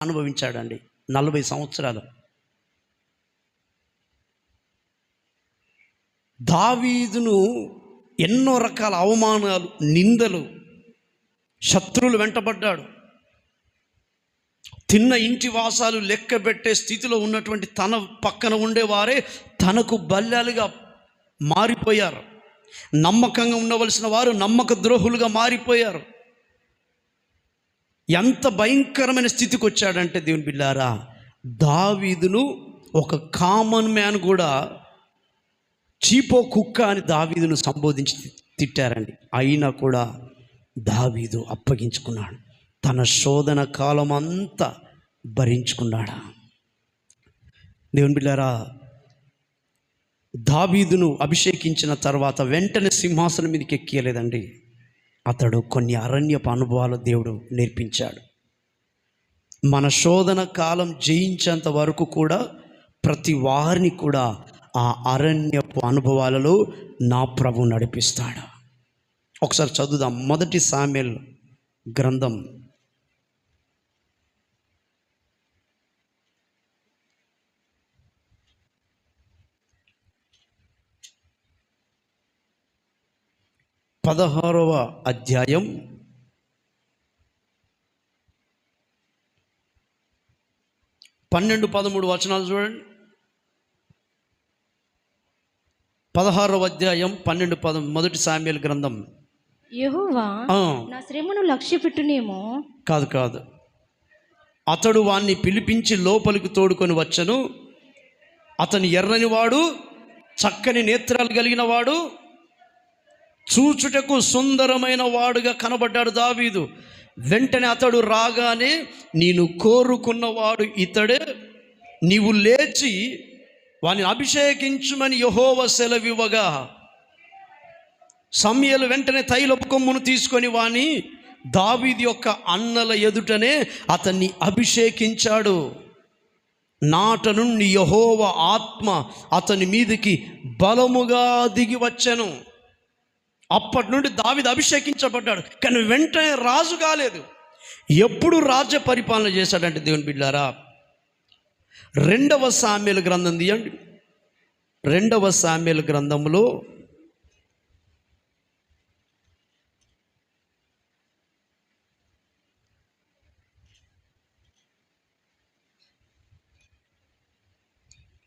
అనుభవించాడండి 40 సంవత్సరాలు. దావీదును ఎన్నో రకాల అవమానాలు, నిందలు, శత్రువులు వెంటబడ్డాడు. తిన్న ఇంటి వాసాలు లెక్క పెట్టే స్థితిలో ఉన్నటువంటి తన పక్కన ఉండేవారే తనకు బల్యాలుగా మారిపోయారు. నమ్మకంగా ఉండవలసిన వారు నమ్మక ద్రోహులుగా మారిపోయారు. ఎంత భయంకరమైన స్థితికి వచ్చాడంటే దేవుని బిడ్డారా, దావీదును ఒక కామన్ మ్యాన్ కూడా చీపో కుక్క అని దావీదును సంబోధించి తిట్టారండి. అయినా కూడా దావీదు అప్పగించుకున్నాడు. తన శోధన కాలం అంతా భరించుకున్నాడా. దేవుని బిడ్డారా, దావీదును అభిషేకించిన తర్వాత వెంటనే సింహాసనం మీదకి ఎక్కియలేదండి. అతడు కొన్ని అరణ్యపు అనుభవాలు దేవుడు నేర్పించాడు. మన శోధన కాలం జయించేంత వరకు కూడా ప్రతి వారిని కూడా ఆ అరణ్యపు అనుభవాలలో నా ప్రభు నడిపిస్తాడు. ఒకసారి చదువుదాం. 1 సామెల్ గ్రంథం 16వ అధ్యాయం 12-13 వచనాలు చూడండి. 16వ అధ్యాయం 12-13 1 సామెల్ గ్రంథం. యెహోవా నా శ్రమను లక్ష్యపెట్టునేమో. కాదు, అతడు వాణ్ణి పిలిపించి లోపలికి తోడుకొని వచ్చను. అతని ఎర్రని వాడు, చక్కని నేత్రాలు కలిగిన వాడు, చూచుటకు సుందరమైన వాడుగా కనబడ్డాడు దావీదు. వెంటనే అతడు రాగానే, నేను కోరుకున్నవాడు ఇతడే, నీవు లేచి వాని అభిషేకించుమని యెహోవా సెలవివ్వగా, సమూయేలు వెంటనే తైలపు కొమ్మును తీసుకొని వాని దావీదు యొక్క అన్నల ఎదుటనే అతన్ని అభిషేకించాడు. నాట నుండి యెహోవా ఆత్మ అతని మీదికి బలముగా దిగి వచ్చెను. అప్పటి నుండి దావీదు అభిషేకించబడ్డాడు. కానీ వెంటనే రాజు కాలేదు. ఎప్పుడు రాజ్య పరిపాలన చేశాడంటే దేవుని బిడ్డారా, 2వ సామెల్ గ్రంథం తీయండి. 2వ సామెల్ గ్రంథంలో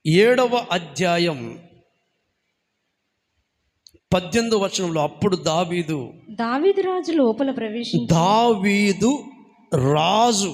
7వ అధ్యాయం 18వ వచనంలో, అప్పుడు దావీదు రాజు లోపల ప్రవేశించి దావీదు రాజు